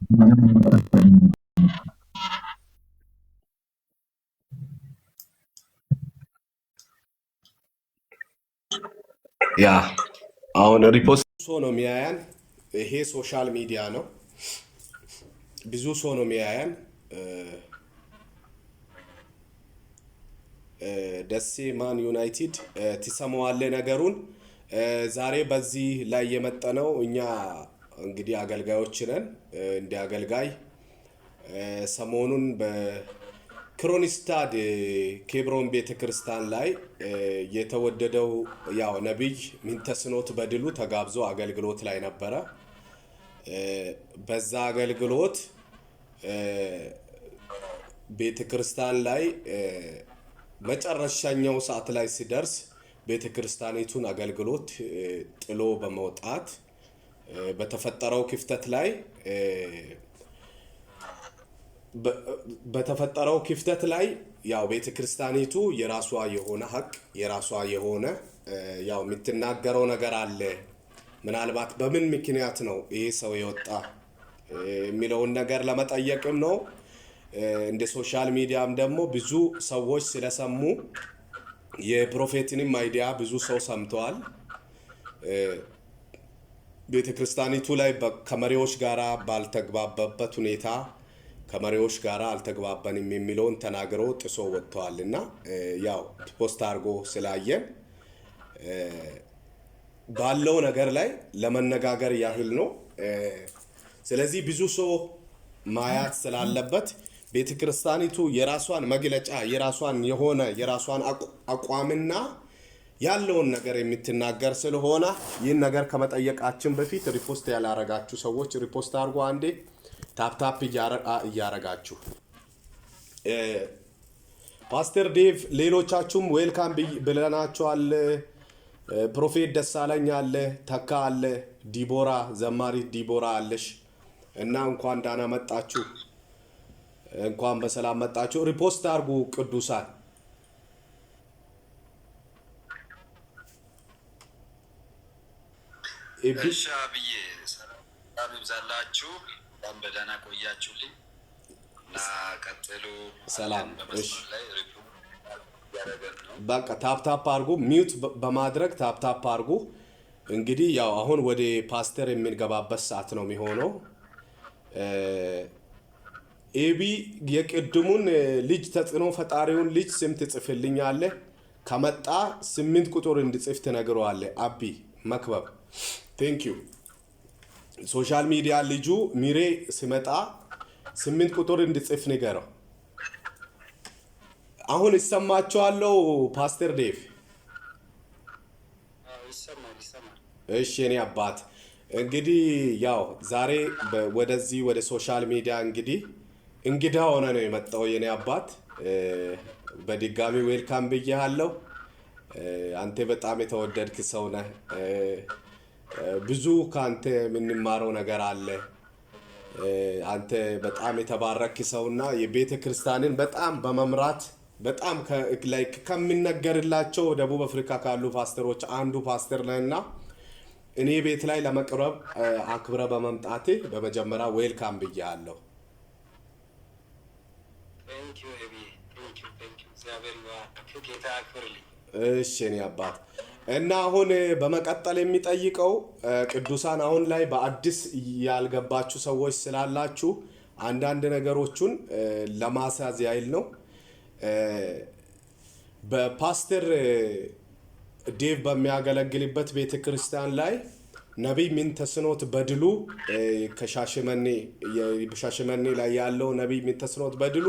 ያ አሁን ሪፖስት ሰው ነው የሚያያን። ይሄ ሶሻል ሚዲያ ነው። ብዙ ሰው ነው የሚያያን። ደሴ ማን ዩናይትድ ትሰማዋለ ነገሩን። ዛሬ በዚህ ላይ የመጠነው እኛ እንግዲህ አገልጋዮች ነን። እንደ አገልጋይ ሰሞኑን በክሮኒስታድ ኬብሮን ቤተክርስቲያን ላይ የተወደደው ያው ነቢይ ሚንተስኖት በድሉ ተጋብዞ አገልግሎት ላይ ነበረ። በዛ አገልግሎት ቤተክርስቲያን ላይ መጨረሻኛው ሰዓት ላይ ሲደርስ ቤተክርስቲያኒቱን አገልግሎት ጥሎ በመውጣት በተፈጠረው ክፍተት ላይ ያው ቤተክርስቲያኒቱ የራሷ የሆነ ሀቅ የራሷ የሆነ ያው የምትናገረው ነገር አለ። ምናልባት በምን ምክንያት ነው ይሄ ሰው የወጣ የሚለውን ነገር ለመጠየቅም ነው። እንደ ሶሻል ሚዲያም ደግሞ ብዙ ሰዎች ስለሰሙ የፕሮፌትንም አይዲያ ብዙ ሰው ሰምተዋል። ቤተክርስቲያኒቱ ላይ ከመሪዎች ጋራ ባልተግባባበት ሁኔታ ከመሪዎች ጋራ አልተግባባንም የሚለውን ተናግሮ ጥሶ ወጥተዋል እና ያው ፖስት አድርጎ ስላየን ባለው ነገር ላይ ለመነጋገር ያህል ነው። ስለዚህ ብዙ ሰው ማያት ስላለበት ቤተክርስቲያኒቱ የራሷን መግለጫ የራሷን አቋምና ያለውን ነገር የምትናገር ስለሆነ ይህን ነገር ከመጠየቃችን በፊት ሪፖስት ያላረጋችሁ ሰዎች ሪፖስት አድርጎ አንዴ ታፕታፕ እያረጋችሁ ፓስተር ዴቭ ሌሎቻችሁም ዌልካም ብለናችኋል። ፕሮፌት ደሳለኝ አለ፣ ተካ አለ፣ ዲቦራ ዘማሪት ዲቦራ አለሽ እና እንኳን ዳና መጣችሁ፣ እንኳን በሰላም መጣችሁ። ሪፖስት አድርጉ ቅዱሳን። እሺ አብዬ ሰላም ይብዛላችሁ። በጣም በደህና ቆያችሁልኝ እና ቀጥሉ። ሰላም። እሺ በቃ ታፕታፕ አድርጉ፣ ሚውት በማድረግ ታፕታፕ አድርጉ። እንግዲህ ያው አሁን ወደ ፓስተር የምንገባበት ሰዓት ነው የሚሆነው። ኤቢ የቅድሙን ልጅ ተጽዕኖ ፈጣሪውን ልጅ ስም ትጽፍልኛለህ? ከመጣ 8 ቁጥር እንድጽፍ ትነግረዋለህ። አቢ መክበብ ቴንክ ዩ። ሶሻል ሚዲያ ልጁ ሚሬ ሲመጣ 8 ቁጥር እንድጽፍ ንገረው። አሁን ይሰማችኋለሁ ፓስተር ዴቭ? እሺ የኔ አባት እንግዲህ ያው ዛሬ ወደዚህ ወደ ሶሻል ሚዲያ እንግዲህ እንግዳ ሆነ ነው የመጣው የኔ አባት። በድጋሚ ዌልካም ብያለሁ። አንተ በጣም የተወደድክ ሰው ነህ። ብዙ ካንተ የምንማረው ነገር አለ። አንተ በጣም የተባረክ ሰውና የቤተ ክርስቲያንን በጣም በመምራት በጣም ከሚነገርላቸው ደቡብ አፍሪካ ካሉ ፓስተሮች አንዱ ፓስተር ነህና እኔ ቤት ላይ ለመቅረብ አክብረ በመምጣቴ በመጀመሪያ ዌልካም ብያለሁ። እሺ እኔ አባት እና አሁን በመቀጠል የሚጠይቀው ቅዱሳን አሁን ላይ በአዲስ ያልገባችሁ ሰዎች ስላላችሁ አንዳንድ ነገሮችን ለማሳዝ ያይል ነው። በፓስተር ዴቭ በሚያገለግልበት ቤተክርስቲያን ላይ ነቢይ ሚንተስኖት በድሉ ከሻሸመኔ ላይ ያለው ነቢይ ሚንተስኖት በድሉ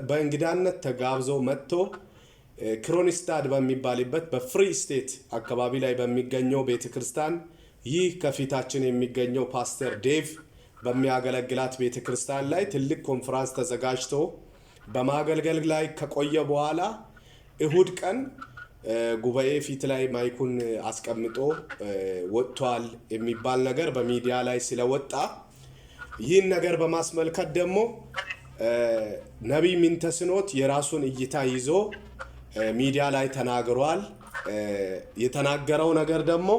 በእንግዳነት ተጋብዘው መጥቶ ክሮኒስታድ በሚባልበት በፍሪ ስቴት አካባቢ ላይ በሚገኘው ቤተክርስቲያን ይህ ከፊታችን የሚገኘው ፓስተር ዴቭ በሚያገለግላት ቤተክርስቲያን ላይ ትልቅ ኮንፈረንስ ተዘጋጅቶ በማገልገል ላይ ከቆየ በኋላ እሁድ ቀን ጉባኤ ፊት ላይ ማይኩን አስቀምጦ ወጥቷል የሚባል ነገር በሚዲያ ላይ ስለወጣ ይህን ነገር በማስመልከት ደግሞ ነቢይ ሚንተስኖት የራሱን እይታ ይዞ ሚዲያ ላይ ተናግሯል። የተናገረው ነገር ደግሞ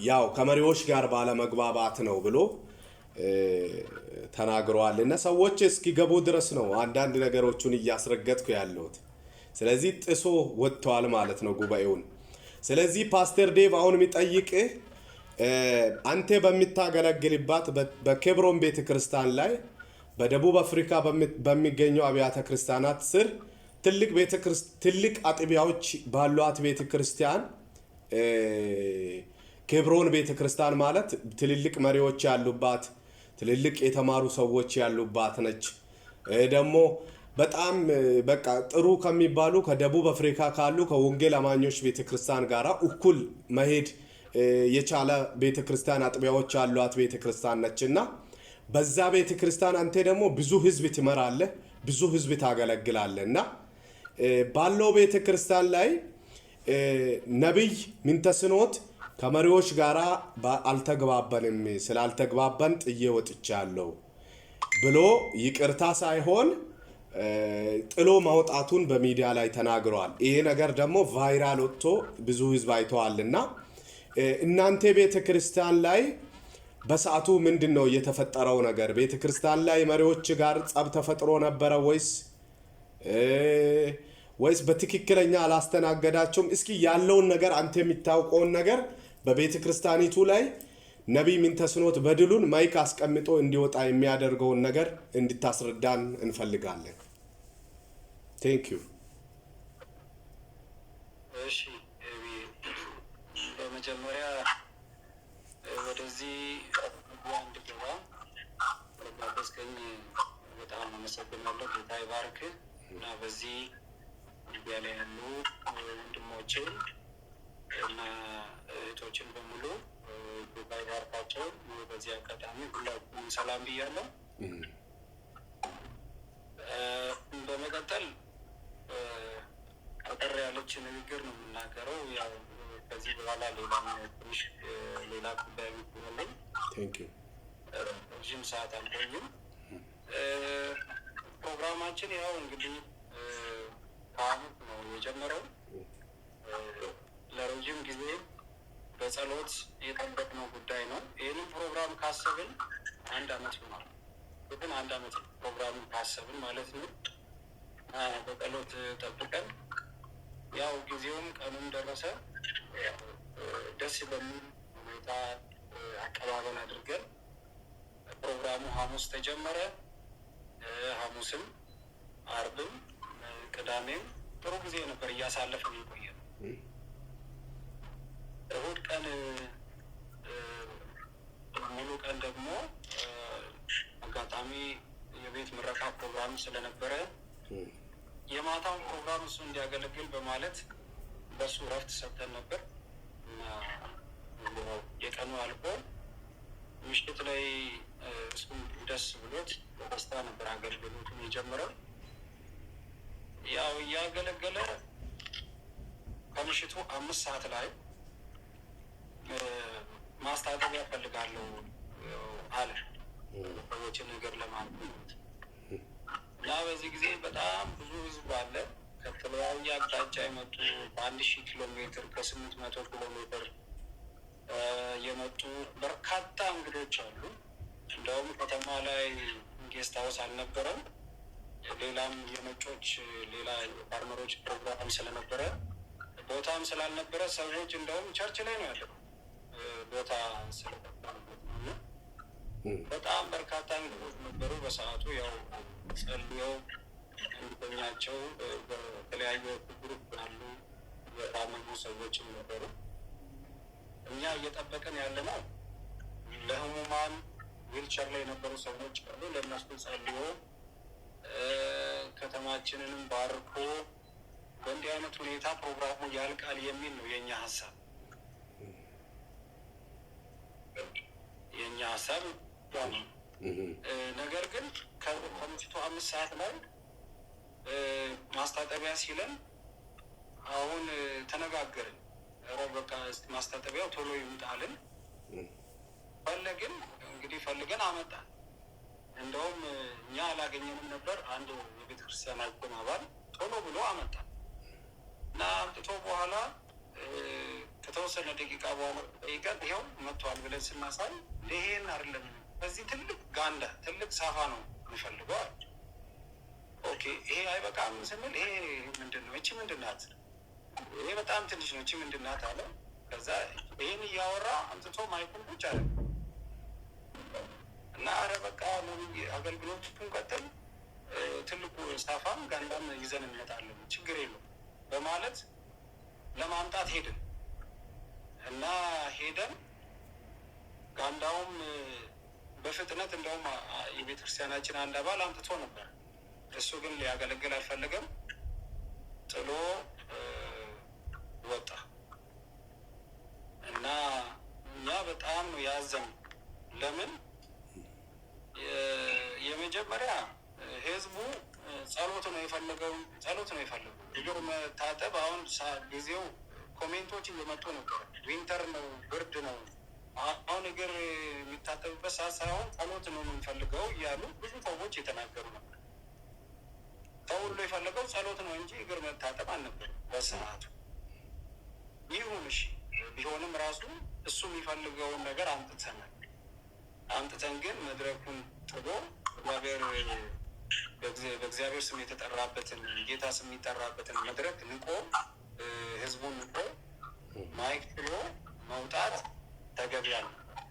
ያው ከመሪዎች ጋር ባለመግባባት ነው ብሎ ተናግረዋል እና ሰዎች እስኪገቡ ድረስ ነው አንዳንድ ነገሮችን እያስረገጥኩ ያለሁት። ስለዚህ ጥሶ ወጥተዋል ማለት ነው ጉባኤውን። ስለዚህ ፓስተር ዴቭ አሁን የሚጠይቅህ አንተ በምታገለግልባት በኬብሮን ቤተክርስቲያን ላይ በደቡብ አፍሪካ በሚገኘው አብያተ ክርስቲያናት ስር ትልቅ አጥቢያዎች ባሏት ቤተክርስቲያን ኬብሮን ቤተክርስቲያን ማለት ትልልቅ መሪዎች ያሉባት ትልልቅ የተማሩ ሰዎች ያሉባት ነች። ደግሞ በጣም በቃ ጥሩ ከሚባሉ ከደቡብ አፍሪካ ካሉ ከወንጌል አማኞች ቤተክርስቲያን ጋራ እኩል መሄድ የቻለ ቤተክርስቲያን አጥቢያዎች ያሏት ቤተክርስቲያን ነችና በዛ ቤተክርስቲያን አንተ ደግሞ ብዙ ህዝብ ትመራለህ፣ ብዙ ህዝብ ታገለግላለህና ባለው ቤተክርስቲያን ላይ ነብይ ምንተስኖት ከመሪዎች ጋራ አልተግባባንም፣ ስላልተግባባን ጥዬ ወጥቻለሁ ብሎ ይቅርታ ሳይሆን ጥሎ ማውጣቱን በሚዲያ ላይ ተናግሯል። ይሄ ነገር ደግሞ ቫይራል ወጥቶ ብዙ ህዝብ አይተዋልና እናንተ ቤተክርስቲያን ላይ በሰዓቱ ምንድነው የተፈጠረው ነገር? ቤተክርስቲያን ላይ መሪዎች ጋር ጸብ ተፈጥሮ ነበረ ወይስ በትክክለኛ አላስተናገዳቸውም? እስኪ ያለውን ነገር አንተ የሚታውቀውን ነገር በቤተክርስቲያኒቱ ላይ ነቢይ ምንተስኖት በድሉን ማይክ አስቀምጦ እንዲወጣ የሚያደርገውን ነገር እንድታስረዳን እንፈልጋለን። ቴንክ ዩ። እሺ በመጀመሪያ ወደዚህ አንድ ገባ ለጋበዝከኝ በጣም አመሰግናለሁ። ጌታ ይባርክ እና በዚህ ሚዲያ ላይ ያሉ ወንድሞችን እና እህቶችን በሙሉ ጌታ ይባርካቸው። በዚህ አጋጣሚ ሁላችሁም ሰላም ብያለሁ። በመቀጠል አጠር ያለች ንግግር ነው የምናገረው። ያው ከዚህ በኋላ ሌላ ጉዳይ የሚሆነኝ ረዥም ሰዓት አልቆይም። ፕሮግራማችን ያው እንግዲህ ከአመት ነው የጀመረው። ለረዥም ጊዜ በጸሎት የጠበቅነው ጉዳይ ነው። ይህንን ፕሮግራም ካሰብን 1 አመት ሆኗል። ግን 1 አመት ፕሮግራሙን ካሰብን ማለት ነው። በጸሎት ጠብቀን ያው ጊዜውም ቀኑም ደረሰ። ደስ በሚል ሁኔታ አቀባበል አድርገን ፕሮግራሙ ሐሙስ ተጀመረ። ሐሙስም አርብም ቅዳሜም ጥሩ ጊዜ ነበር እያሳለፍን የቆየን። እሁድ ቀን ሙሉ ቀን ደግሞ አጋጣሚ የቤት ምረቃ ፕሮግራም ስለነበረ የማታውን ፕሮግራም እሱ እንዲያገለግል በማለት በሱ ረፍት ሰጥተን ነበር እና የቀኑ አልፎ ምሽት ላይ እሱ ደስ ብሎት በደስታ ነበር አገልግሎቱን የጀመረው። ያው እያገለገለ ከምሽቱ 5 ሰዓት ላይ ማስታጠቢያ እፈልጋለሁ አለ ሰዎችን ነገር ለማለት እና በዚህ ጊዜ በጣም ብዙ ህዝብ አለ። ከተለያየ አቅጣጫ የመጡ በ1000 ኪሎ ሜትር ከ800 ኪሎ ሜትር የመጡ በርካታ እንግዶች አሉ። እንደውም ከተማ ላይ ጌስት ሃውስ አልነበረም። ሌላም የነጮች ሌላ የፋርመሮች ፕሮግራም ስለነበረ ቦታም ስላልነበረ ሰዎች እንደውም ቸርች ላይ ነው ያለው ቦታ ስለነበረ በጣም በርካታ እንግዶች ነበሩ። በሰዓቱ ያው ጸልየው እንዲተኛቸው በተለያዩ ግሩፕ ያሉ የታመሙ ሰዎችም ነበሩ። እኛ እየጠበቅን ያለነው ለህሙማን ዊልቸር ላይ የነበሩ ሰዎች አሉ። ለእነሱ ጸልዮ ከተማችንንም ባርኮ በእንዲህ አይነት ሁኔታ ፕሮግራሙ ያልቃል የሚል ነው የእኛ ሀሳብ። ነገር ግን ከምሽቱ 5 ሰዓት ላይ ማስታጠቢያ ሲለን አሁን ተነጋገርን። በቃ ማስታጠቢያው ቶሎ ይምጣልን ፈለግን። እንግዲህ ፈልገን አመጣን። እንደውም እኛ አላገኘንም ነበር። አንድ የቤተክርስቲያናችን አባል ቶሎ ብሎ አመጣን እና አምጥቶ በኋላ ከተወሰነ ደቂቃ በኋላ ጠይቀን ይኸው መጥቷል ብለን ስናሳይ ይሄን አይደለም በዚህ ትልቅ ጋንዳ ትልቅ ሳፋ ነው የምፈልገው አለ። ኦኬ ይሄ አይበቃም ስንል ይሄ ምንድን ነው? እቺ ምንድን ናት? ይሄ በጣም ትንሽ ነው፣ እቺ ምንድን ናት አለ። ከዛ ይህን እያወራ አምጥቶ ማይኩን ቁጭ አለ እና አረ በቃ አገልግሎቱን ቀጥል፣ ትልቁ ሳፋም ጋንዳም ይዘን እንመጣለን፣ ችግር የለውም በማለት ለማምጣት ሄድን እና ሄደን ጋንዳውም በፍጥነት እንደውም የቤተክርስቲያናችን አንድ አባል አምጥቶ ነበር። እሱ ግን ሊያገለግል አልፈለገም፣ ጥሎ ወጣ እና እኛ በጣም ነው ያዘን። ለምን? የመጀመሪያ ህዝቡ ጸሎት ነው የፈለገው፣ እግር መታጠብ። አሁን ጊዜው ኮሜንቶች እየመጡ ነበር፣ ዊንተር ነው ብርድ ነው፣ አሁን እግር የሚታጠብበት ሰዓት ሳይሆን ጸሎት ነው የምንፈልገው እያሉ ብዙ ሰዎች የተናገሩ ነበር። ሰው ሁሉ የፈለገው ጸሎት ነው እንጂ እግር መታጠብ አልነበረም በሰዓቱ። ይሁን እሺ፣ ቢሆንም ራሱ እሱ የሚፈልገውን ነገር አምጥተን ግን መድረኩን ጥሎ በእግዚአብሔር ስም የተጠራበትን ጌታ ስም የሚጠራበትን መድረክ ንቆ ህዝቡን ንቆ ማይክ ጥሎ መውጣት ተገቢ አልነበረም።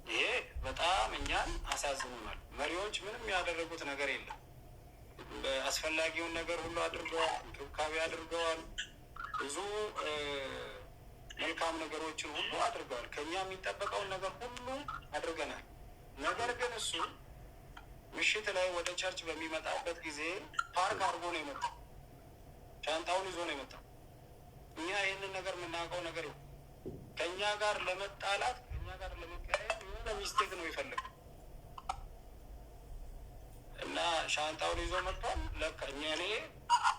ይሄ በጣም እኛን አሳዝኖናል። መሪዎች ምንም ያደረጉት ነገር የለም። አስፈላጊውን ነገር ሁሉ አድርገዋል፣ እንክብካቤ አድርገዋል፣ ብዙ መልካም ነገሮችን ሁሉ አድርገዋል። ከኛ የሚጠበቀውን ነገር ሁሉ አድርገናል። ነገር ግን እሱ ምሽት ላይ ወደ ቸርች በሚመጣበት ጊዜ ፓርክ አድርጎ ነው የመጣው፣ ሻንጣውን ይዞ ነው የመጣው። እኛ ይህንን ነገር የምናውቀው ነገር ከእኛ ጋር ለመጣላት ከእኛ ጋር ለመቀያየር የሆነ ሚስቴክ ነው የፈለገው እና ሻንጣውን ይዞ መጥቷል። ለካ እኛ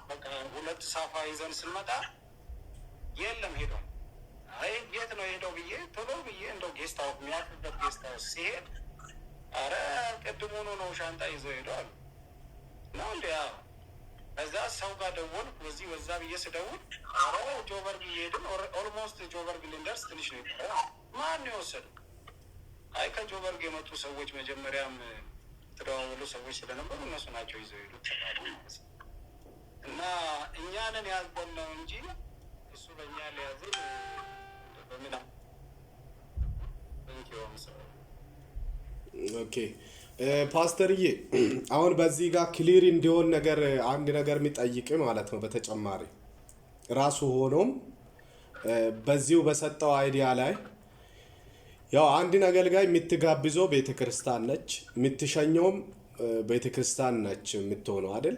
በቃ 2 ሳፋ ይዘን ስንመጣ የለም ሄዷል። አይ የት ነው ሄደው ብዬ ቶሎ ብዬ እንደው ጌስታው የሚያርፍበት ጌስታው ሲሄድ አረ ቅድሙኑ ነው ሻንጣ ይዞ ሄደዋል ነው እንዲ። እዛ ሰው ጋር ደወልኩ፣ በዚህ በዛ ብዬ ስደውል አረ ጆበርግ እየሄድን ኦልሞስት ጆበርግ ልንደርስ ትንሽ ነው ይቀረ። ማን ነው የወሰደው? አይ ከጆበርግ የመጡ ሰዎች መጀመሪያም ተደዋወሉ ሰዎች ስለነበሩ እነሱ ናቸው ይዘው ሄዱት ተባሉ ማለት ነው። እና እኛንን ያዝበን ነው እንጂ እሱ በእኛ ሊያዝን በምና ኦኬ ፓስተርዬ፣ አሁን በዚህ ጋር ክሊር እንዲሆን ነገር አንድ ነገር የሚጠይቅ ማለት ነው። በተጨማሪ ራሱ ሆኖም በዚሁ በሰጠው አይዲያ ላይ ያው አንድን አገልጋይ የምትጋብዘው ቤተክርስቲያን ነች፣ የምትሸኘውም ቤተክርስቲያን ነች የምትሆነው አይደል?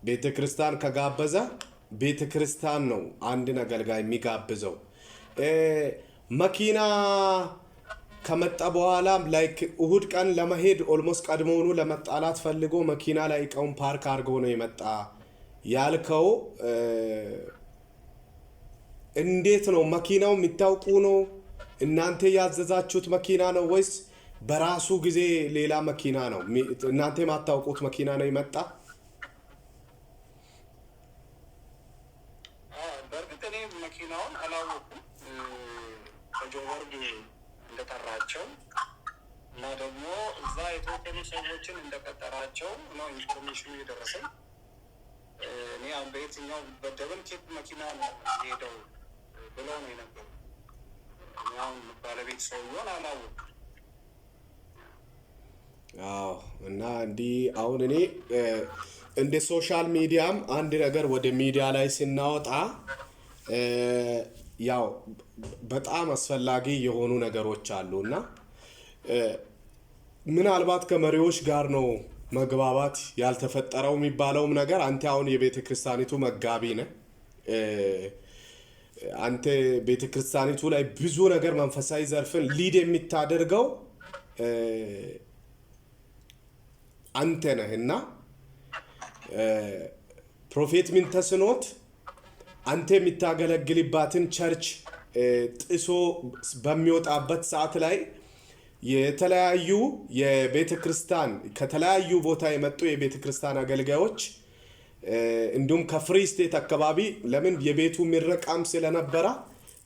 ቤተክርስቲያን ከጋበዘ ቤተክርስቲያን ነው አንድን አገልጋይ የሚጋብዘው። መኪና ከመጣ በኋላ ላይክ እሁድ ቀን ለመሄድ ኦልሞስት ቀድሞውኑ ለመጣላት ፈልጎ መኪና ላይ እቃውን ፓርክ አድርጎ ነው የመጣ ያልከው። እንዴት ነው መኪናው የሚታውቁ ነው? እናንተ ያዘዛችሁት መኪና ነው ወይስ በራሱ ጊዜ ሌላ መኪና ነው? እናንተ የማታውቁት መኪና ነው የመጣ? በእርግጥ እኔ መኪናውን አላወኩም። ከጆበርግ እንደጠራቸው እና ደግሞ እዛ የተወሰኑ ሰዎችን እንደቀጠራቸው ነው ኢንፎርሜሽኑ የደረሰኝ። እኔ አሁን በየትኛው በደብል ኬፕ መኪና ነው ሄደው ብለው ነው የነበሩ። አሁን ባለቤት ሰውየውን አላወኩም። አዎ። እና እንዲህ አሁን እኔ እንደ ሶሻል ሚዲያም አንድ ነገር ወደ ሚዲያ ላይ ስናወጣ ያው በጣም አስፈላጊ የሆኑ ነገሮች አሉ እና ምናልባት ከመሪዎች ጋር ነው መግባባት ያልተፈጠረው የሚባለውም ነገር። አንተ አሁን የቤተ ክርስቲያኒቱ መጋቢ ነህ። አንተ ቤተ ክርስቲያኒቱ ላይ ብዙ ነገር መንፈሳዊ ዘርፍን ሊድ የምታደርገው አንተ ነህ እና ፕሮፌት ምንተስኖት አንተ የምታገለግልባትን ቸርች ጥሶ በሚወጣበት ሰዓት ላይ የተለያዩ የቤተ ክርስቲያን ከተለያዩ ቦታ የመጡ የቤተ ክርስቲያን አገልጋዮች እንዲሁም ከፍሪ ስቴት አካባቢ ለምን የቤቱ ምረቃም ስለነበረ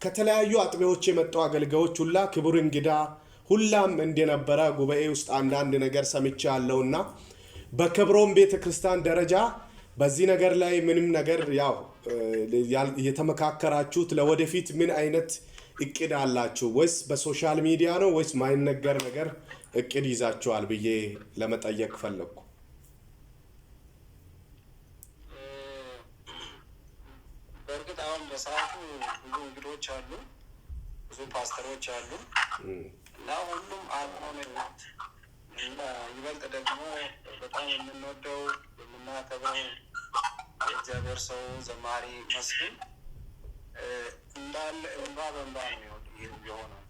ከተለያዩ አጥቢያዎች የመጡ አገልጋዮች ሁላ ክቡር እንግዳ ሁላም እንደነበረ ጉባኤ ውስጥ አንዳንድ ነገር ሰምቻለሁና በክብሮም ቤተክርስቲያን ደረጃ በዚህ ነገር ላይ ምንም ነገር ያው የተመካከራችሁት ለወደፊት ምን አይነት እቅድ አላችሁ ወይስ በሶሻል ሚዲያ ነው ወይስ ማይነገር ነገር እቅድ ይዛችኋል ብዬ ለመጠየቅ ፈለኩ። በእርግጥ አሁን በሰዓቱ ብዙ እንግዶች አሉ፣ ብዙ ፓስተሮች አሉ እና ሁሉም አልሆነ እና ይበልጥ ደግሞ በጣም የምንወደው የምናከብረው የእግዚአብሔር ሰው ዘማሪ መስፍን እንዳለ እንባ በእንባ ነው የሆነው።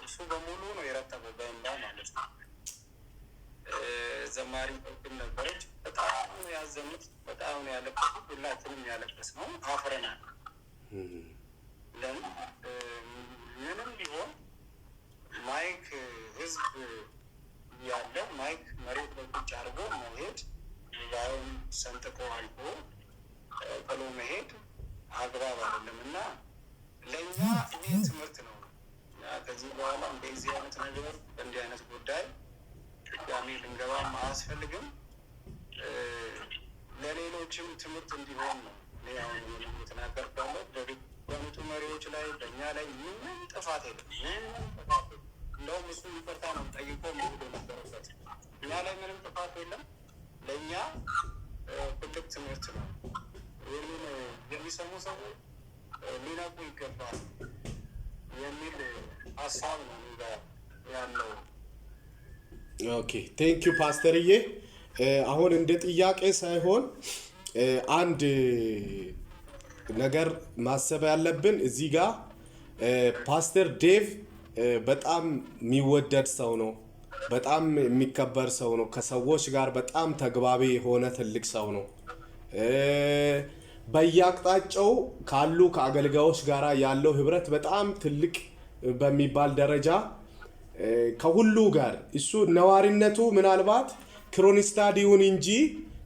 እሱ በሙሉ ነው የረጠበው በእንባ ማለት ነው። ዘማሪ ግን ነበረች። በጣም ያዘኑት፣ በጣም ነው ያለቀሱት። ሁላችንም ያለቀስ ነው፣ አፍረናል። ለምን ምንም ቢሆን ማይክ ህዝብ ያለ ማይክ መሬት ላይ ቁጭ አድርጎ መሄድ ዛሬም ሰንጥቆ አልፎ ጥሎ መሄድ አግባብ አይደለም እና ለእኛ ይህ ትምህርት ነው። ከዚህ በኋላ እንደዚህ አይነት ነገር በእንዲህ አይነት ጉዳይ ድጋሜ ልንገባም አያስፈልግም። ለሌሎችም ትምህርት እንዲሆን ነው አሁን የተናገርኩ ያለው። በቤቱ መሪዎች ላይ በእኛ ላይ ምንም ጥፋት የለም፣ ምንም ጥፋት የለም። እንደውም እሱ ይቅርታ ነው ጠይቆ መሄድ ነበረበት። እኛ ላይ ምንም ጥፋት የለም። ለእኛ ትልቅ ትምህርት ነው። ይህንን የሚሰሙ ሰዎች ሊነቁ ይገባል የሚል ሀሳብ ነው ያለው። ኦኬ ቴንክ ዩ ፓስተርዬ። አሁን እንደ ጥያቄ ሳይሆን አንድ ነገር ማሰብ ያለብን እዚህ ጋር ፓስተር ዴቭ በጣም የሚወደድ ሰው ነው፣ በጣም የሚከበር ሰው ነው፣ ከሰዎች ጋር በጣም ተግባቢ የሆነ ትልቅ ሰው ነው። በየአቅጣጫው ካሉ ከአገልጋዮች ጋር ያለው ህብረት በጣም ትልቅ በሚባል ደረጃ ከሁሉ ጋር እሱ ነዋሪነቱ ምናልባት ክሮንስታድ ይሁን እንጂ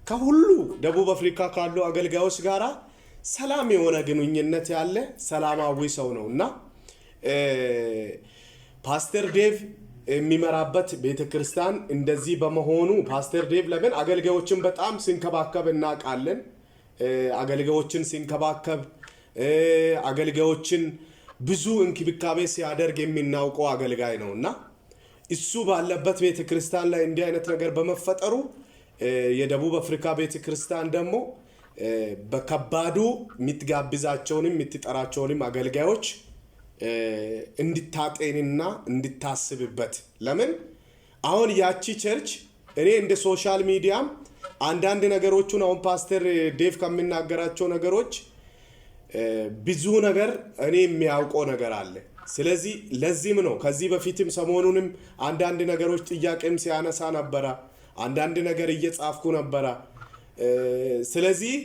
ከሁሉ ደቡብ አፍሪካ ካሉ አገልጋዮች ጋር ሰላም የሆነ ግንኙነት ያለ ሰላማዊ ሰው ነው እና ፓስተር ዴቭ የሚመራበት ቤተክርስቲያን እንደዚህ በመሆኑ ፓስተር ዴቭ ለምን አገልጋዮችን በጣም ሲንከባከብ እናውቃለን። አገልጋዮችን ሲንከባከብ አገልጋዮችን ብዙ እንክብካቤ ሲያደርግ የሚናውቀው አገልጋይ ነው እና እሱ ባለበት ቤተክርስቲያን ላይ እንዲህ አይነት ነገር በመፈጠሩ የደቡብ አፍሪካ ቤተክርስቲያን ደግሞ በከባዱ የምትጋብዛቸውንም የምትጠራቸውንም አገልጋዮች እንድታጤንና እንድታስብበት። ለምን አሁን ያቺ ቸርች እኔ እንደ ሶሻል ሚዲያም አንዳንድ ነገሮቹን አሁን ፓስተር ዴቭ ከሚናገራቸው ነገሮች ብዙ ነገር እኔ የሚያውቀው ነገር አለ። ስለዚህ ለዚህም ነው ከዚህ በፊትም ሰሞኑንም አንዳንድ ነገሮች ጥያቄም ሲያነሳ ነበረ፣ አንዳንድ ነገር እየጻፍኩ ነበረ። ስለዚህ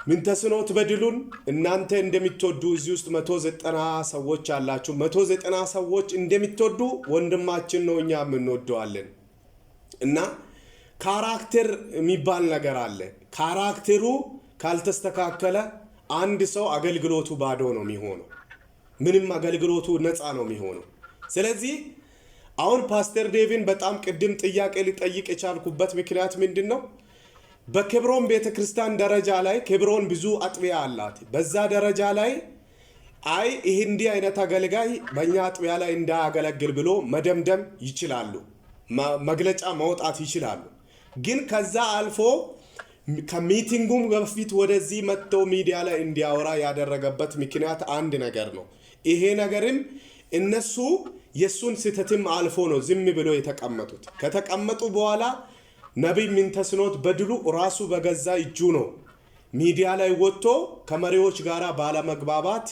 ምንተስኖት በድሉን እናንተ እንደምትወዱ እዚህ ውስጥ 190 ሰዎች አላችሁ። 190 ሰዎች እንደምትወዱ ወንድማችን ነው እኛ የምንወደዋለን እና ካራክተር የሚባል ነገር አለ። ካራክተሩ ካልተስተካከለ አንድ ሰው አገልግሎቱ ባዶ ነው የሚሆነው፣ ምንም አገልግሎቱ ነፃ ነው የሚሆነው። ስለዚህ አሁን ፓስተር ዴቭን በጣም ቅድም ጥያቄ ሊጠይቅ የቻልኩበት ምክንያት ምንድን ነው? በኬብሮን ቤተክርስቲያን ደረጃ ላይ ኬብሮን ብዙ አጥቢያ አላት። በዛ ደረጃ ላይ አይ ይህ እንዲህ አይነት አገልጋይ በእኛ አጥቢያ ላይ እንዳያገለግል ብሎ መደምደም ይችላሉ፣ መግለጫ ማውጣት ይችላሉ። ግን ከዛ አልፎ ከሚቲንጉም በፊት ወደዚህ መጥተው ሚዲያ ላይ እንዲያወራ ያደረገበት ምክንያት አንድ ነገር ነው። ይሄ ነገርም እነሱ የሱን ስህተትም አልፎ ነው ዝም ብሎ የተቀመጡት። ከተቀመጡ በኋላ ነቢይ ምንተስኖት በድሉ ራሱ በገዛ እጁ ነው ሚዲያ ላይ ወጥቶ ከመሪዎች ጋር ባለመግባባት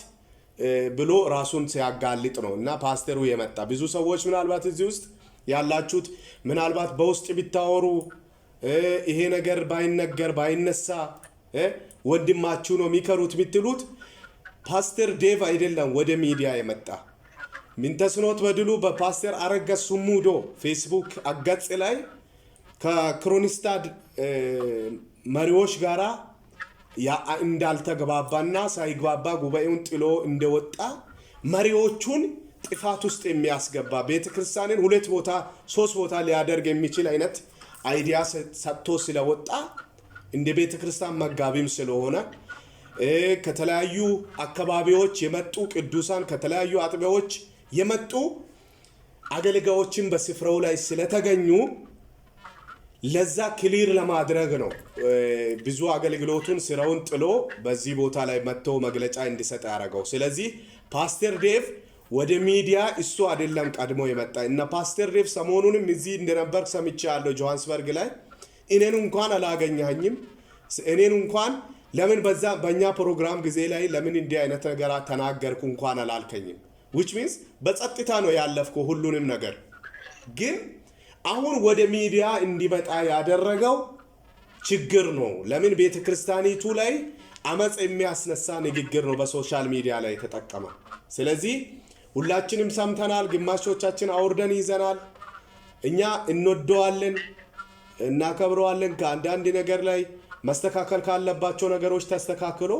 ብሎ ራሱን ሲያጋልጥ ነው እና ፓስተሩ የመጣ ብዙ ሰዎች ምናልባት እዚህ ውስጥ ያላችሁት ምናልባት በውስጥ ቢታወሩ ይሄ ነገር ባይነገር ባይነሳ ወንድማችሁ ነው የሚከሩት የምትሉት ፓስተር ዴቭ አይደለም ወደ ሚዲያ የመጣ። ምንተስኖት በድሉ በፓስተር አረጋ ሱሙዶ ፌስቡክ ገጽ ላይ ከክሮንስታድ መሪዎች ጋራ እንዳልተግባባና ሳይግባባ ጉባኤውን ጥሎ እንደወጣ መሪዎቹን ጥፋት ውስጥ የሚያስገባ ቤተክርስቲያንን 2 ቦታ 3 ቦታ ሊያደርግ የሚችል አይነት አይዲያ ሰጥቶ ስለወጣ እንደ ቤተክርስቲያን መጋቢም ስለሆነ ከተለያዩ አካባቢዎች የመጡ ቅዱሳን ከተለያዩ አጥቢያዎች የመጡ አገልጋዮችን በስፍራው ላይ ስለተገኙ ለዛ ክሊር ለማድረግ ነው ብዙ አገልግሎቱን ስራውን ጥሎ በዚህ ቦታ ላይ መጥቶ መግለጫ እንዲሰጥ ያደረገው። ስለዚህ ፓስተር ዴቭ ወደ ሚዲያ እሱ አይደለም ቀድሞ የመጣ እና ፓስተር ዴቭ ሰሞኑንም እዚህ እንደነበር ሰምቻለሁ ጆሃንስበርግ ላይ እኔን እንኳን አላገኘኝም። እኔን እንኳን ለምን በእኛ ፕሮግራም ጊዜ ላይ ለምን እንዲህ አይነት ነገር ተናገርኩ እንኳን አላልከኝም። which means በጸጥታ ነው ያለፍኩ ሁሉንም ነገር። ግን አሁን ወደ ሚዲያ እንዲመጣ ያደረገው ችግር ነው። ለምን ቤተክርስቲያኒቱ ላይ አመጽ የሚያስነሳ ንግግር ነው በሶሻል ሚዲያ ላይ ተጠቀመ። ስለዚህ ሁላችንም ሰምተናል፣ ግማሾቻችን አውርደን ይዘናል። እኛ እንወደዋለን፣ እናከብረዋለን። ከአንዳንድ ነገር ላይ መስተካከል ካለባቸው ነገሮች ተስተካክሎ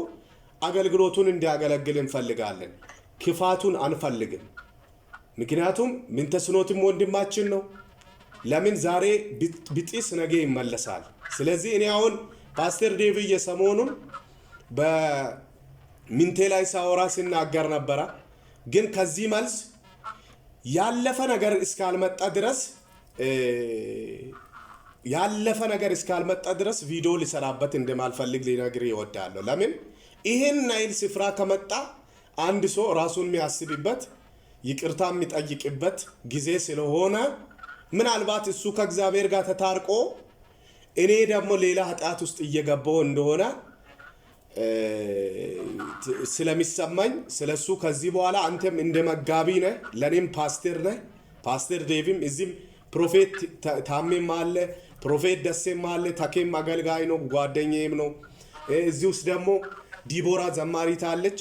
አገልግሎቱን እንዲያገለግል እንፈልጋለን። ክፋቱን አንፈልግም። ምክንያቱም ምንተስኖትም ወንድማችን ነው። ለምን ዛሬ ቢጢስ ነገ ይመለሳል። ስለዚህ እኔ አሁን ፓስተር ዴቭ የሰሞኑን በሚንቴ ላይ ሳወራ ሲናገር ነበረ። ግን ከዚህ መልስ ያለፈ ነገር እስካልመጣ ድረስ ቪዲዮ ሊሰራበት እንደማልፈልግ ሊነግር ይወዳለሁ። ለምን ይሄን ናይል ስፍራ ከመጣ አንድ ሰው ራሱን የሚያስብበት ይቅርታ የሚጠይቅበት ጊዜ ስለሆነ ምናልባት እሱ ከእግዚአብሔር ጋር ተታርቆ እኔ ደግሞ ሌላ ኃጢአት ውስጥ እየገባው እንደሆነ ስለሚሰማኝ ስለሱ ከዚህ በኋላ አንተም እንደ መጋቢ ነህ፣ ለኔም ፓስተር ነህ። ፓስተር ዴቭም እዚህም ፕሮፌት ታሜም አለ፣ ፕሮፌት ደሴም አለ፣ ተኬም አገልጋይ ነው፣ ጓደኛዬም ነው። እዚህ ውስጥ ደግሞ ዲቦራ ዘማሪት አለች።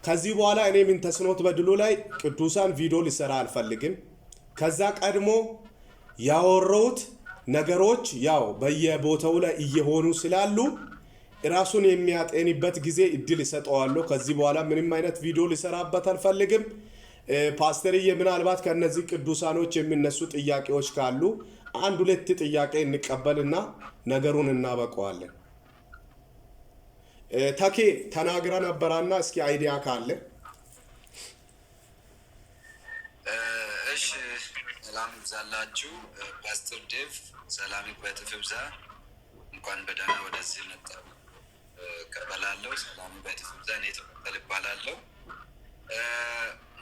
ከዚህ በኋላ እኔ ምንተስኖት በድሉ ላይ ቅዱሳን ቪዲዮ ሊሰራ አልፈልግም። ከዛ ቀድሞ ያወራሁት ነገሮች ያው በየቦታው ላይ እየሆኑ ስላሉ ራሱን የሚያጤንበት ጊዜ እድል ይሰጠዋለሁ። ከዚህ በኋላ ምንም አይነት ቪዲዮ ሊሰራበት አልፈልግም። ፓስተርዬ ምናልባት ከነዚህ ቅዱሳኖች የሚነሱ ጥያቄዎች ካሉ 1-2 ጥያቄ እንቀበልና ነገሩን እናበቀዋለን። ተኬ ተናግረ ነበራና እስኪ አይዲያ ካለ። እሺ፣ ሰላም ይብዛላችሁ። ፓስተር ዴቭ ሰላም በእጥፍ ይብዛ። እንኳን በደህና ወደዚህ መጣ ቀበላለሁ። ሰላም በእጥፍ ይብዛ። እኔ ተፈተል ይባላለሁ።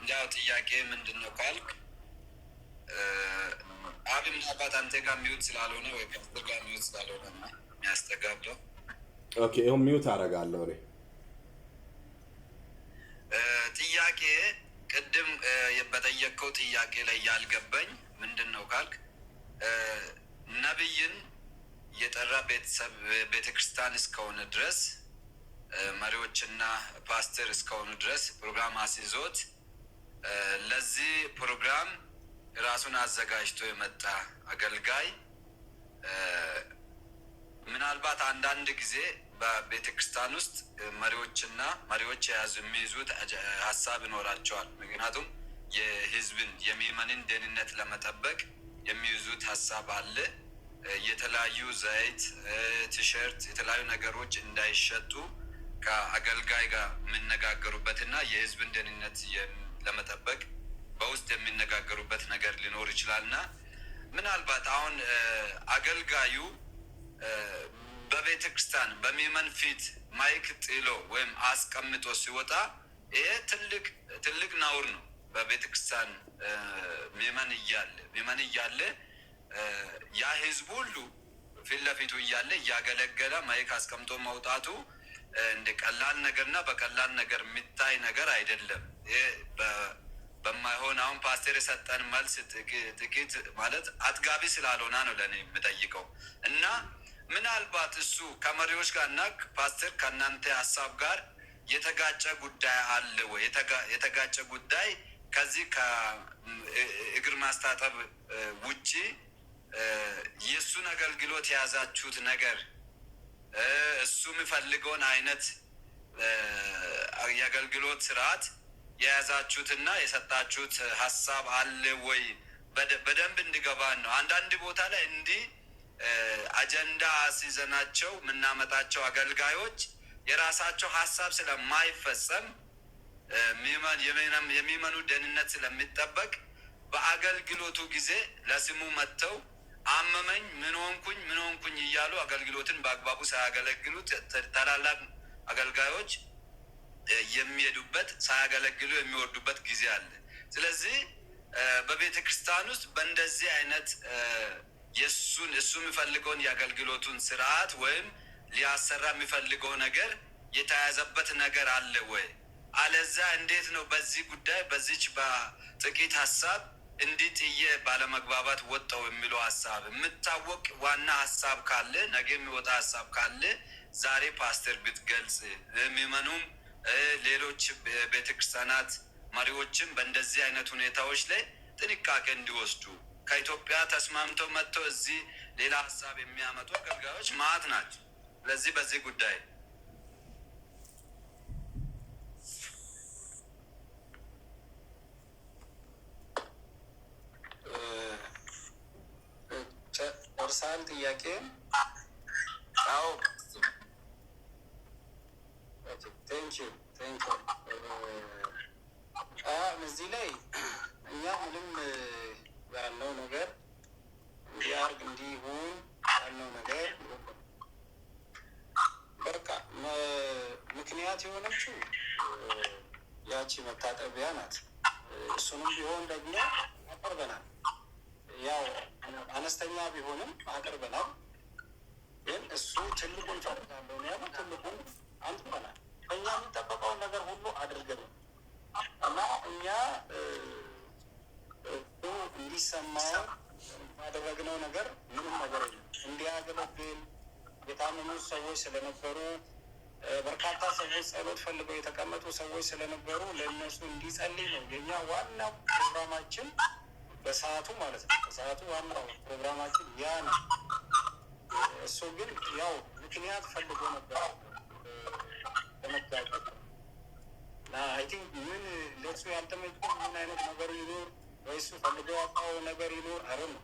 ያው ጥያቄ ምንድነው ካልክ አብም አባት አንተ ጋር ሚውት ስላልሆነ ወይ ፓስተር ጋር ሚውት ስላልሆነ የሚያስተጋባው ኦኬ፣ ይሄን ሚውት አደርጋለሁ። እኔ ጥያቄ ቅድም በጠየቀው ጥያቄ ላይ ያልገባኝ ምንድነው ካልክ ነብይን የጠራ ቤተሰብ ቤተክርስቲያን እስከሆነ ድረስ መሪዎችና ፓስተር እስከሆኑ ድረስ ፕሮግራም አስይዞት ለዚህ ፕሮግራም ራሱን አዘጋጅቶ የመጣ አገልጋይ ምናልባት አንዳንድ ጊዜ በቤተክርስቲያን ውስጥ መሪዎች የሚይዙት ሀሳብ ይኖራቸዋል። ምክንያቱም የህዝብን የምዕመናንን ደህንነት ለመጠበቅ የሚይዙት ሀሳብ አለ። የተለያዩ ዘይት፣ ቲሸርት፣ የተለያዩ ነገሮች እንዳይሸጡ ከአገልጋይ ጋር የሚነጋገሩበትና የህዝብን ደህንነት ለመጠበቅ በውስጥ የሚነጋገሩበት ነገር ሊኖር ይችላልና ምናልባት አሁን አገልጋዩ በቤተ ክርስቲያን በምዕመን ፊት ማይክ ጥሎ ወይም አስቀምጦ ሲወጣ ይሄ ትልቅ ነውር ነው። በቤተ ክርስቲያን ምዕመን እያለ ያ ህዝብ ሁሉ ፊት ለፊቱ እያለ እያገለገለ ማይክ አስቀምጦ መውጣቱ እንደ ቀላል ነገርና በቀላል ነገር የሚታይ ነገር አይደለም። በማይሆን አሁን ፓስተር የሰጠን መልስ ጥቂት ማለት አጥጋቢ ስላልሆነ ነው ለእኔ የምጠይቀው እና ምናልባት እሱ ከመሪዎች ጋር እና ፓስተር ከእናንተ ሀሳብ ጋር የተጋጨ ጉዳይ አለ ወይ? የተጋጨ ጉዳይ ከዚህ ከእግር ማስታጠብ ውጪ የእሱን አገልግሎት የያዛችሁት ነገር እሱ የሚፈልገውን አይነት የአገልግሎት ስርዓት የያዛችሁትና የሰጣችሁት ሀሳብ አለ ወይ? በደንብ እንዲገባን ነው። አንዳንድ ቦታ ላይ እንዲህ አጀንዳ አስይዘናቸው የምናመጣቸው አገልጋዮች የራሳቸው ሀሳብ ስለማይፈጸም የሚመኑ ደህንነት ስለሚጠበቅ በአገልግሎቱ ጊዜ ለስሙ መጥተው አመመኝ ምን ሆንኩኝ እያሉ አገልግሎትን በአግባቡ ሳያገለግሉት ታላላቅ አገልጋዮች የሚሄዱበት ሳያገለግሉ የሚወርዱበት ጊዜ አለ። ስለዚህ በቤተ ክርስቲያን ውስጥ በእንደዚህ አይነት እሱ የሚፈልገውን የአገልግሎቱን ስርዓት ወይም ሊያሰራ የሚፈልገው ነገር የተያዘበት ነገር አለ ወይ? አለዛ እንዴት ነው በዚህ ጉዳይ በዚች በጥቂት ሀሳብ እንዲህ ጥዬ ባለመግባባት ወጣው የሚለው ሀሳብ የምታወቅ ዋና ሀሳብ ካለ ነገ የሚወጣ ሀሳብ ካለ ዛሬ ፓስተር ብትገልጽ የሚመኑም ሌሎች ቤተክርስቲያናት መሪዎችም በእንደዚህ አይነት ሁኔታዎች ላይ ጥንቃቄ እንዲወስዱ ከኢትዮጵያ ተስማምተው መጥተው እዚህ ሌላ ሀሳብ የሚያመጡ አገልጋዮች ማዕት ናቸው። ስለዚህ በዚህ ጉዳይ እርሳን ጥያቄ ቴንኪው እዚህ ላይ እኛ ምንም ያለው ነገር እንዲያርግ እንዲሆን ያለው ነገር በቃ ምክንያት የሆነችው ያቺ መታጠቢያ ናት። እሱንም ቢሆን ደግሞ አቅርበናል። ያው አነስተኛ ቢሆንም አቅርበናል። ግን እሱ ትልቁን ፈልጋለሁ ነው ያለው። ትልቁን አንጥበናል። ከእኛ የሚጠበቀውን ነገር ሁሉ አድርገን እና እኛ እንዲሰማው ያደረግነው ነገር ምንም ነገር የለም። እንዲያገለግል የታመሙ ሰዎች ስለነበሩ በርካታ ሰዎች ጸሎት ፈልገው የተቀመጡ ሰዎች ስለነበሩ ለእነሱ እንዲጸልይ ነው የኛ ዋናው ፕሮግራማችን። በሰዓቱ ማለት ነው። በሰዓቱ ዋናው ፕሮግራማችን ያ ነው። እሱ ግን ያው ምክንያት ፈልጎ ነበር ለመጋጨት እና አይ ቲንክ ምን ለሱ ያልተመቸው ምን አይነት ነገር ይኖር ወይ እሱ ፈልጎ ያጣው ነገር ይኖር አይደል ነው።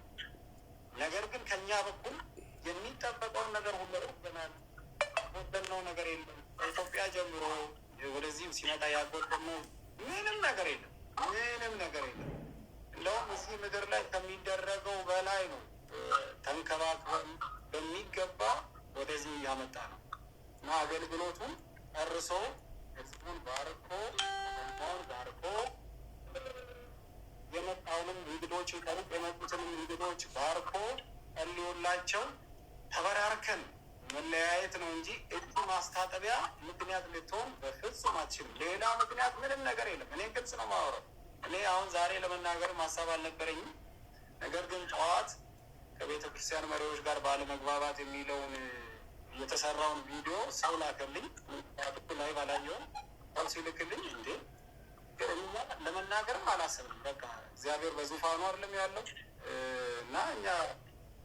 ነገር ግን ከኛ በኩል የሚጠበቀውን ነገር ሁሉ አድርገናል። ያጎደልነው ነገር የለም። ከኢትዮጵያ ጀምሮ ወደዚህም ሲመጣ ያጎደልነው ምንም ነገር የለም። እንደውም እዚህ ምድር ላይ ከሚደረገው በላይ ነው ተንከባክበን በሚገባ ወደዚህ ያመጣ ነው እና አገልግሎቱን ጨርሶ ህዝቡን ባርኮ የመጣውንም እንግዶች ከሩቅ የመጡትንም እንግዶች ባርኮ ጸልዮላቸው ተበራርከን መለያየት ነው እንጂ እጅ ማስታጠቢያ ምክንያት ልትሆን በፍጹም አትችልም። ሌላ ምክንያት ምንም ነገር የለም። እኔ ግልጽ ነው የማወራው። እኔ አሁን ዛሬ ለመናገር ሀሳብ አልነበረኝም። ነገር ግን ጠዋት ከቤተ ክርስቲያን መሪዎች ጋር ባለመግባባት የሚለውን የተሰራውን ቪዲዮ ሰው ላከልኝ። ላይ ባላየውን ሰው ሲልክልኝ እንዴ ለመናገርም አላሰብንም። በቃ እግዚአብሔር በዙፋኑ አይደለም ያለው እና እኛ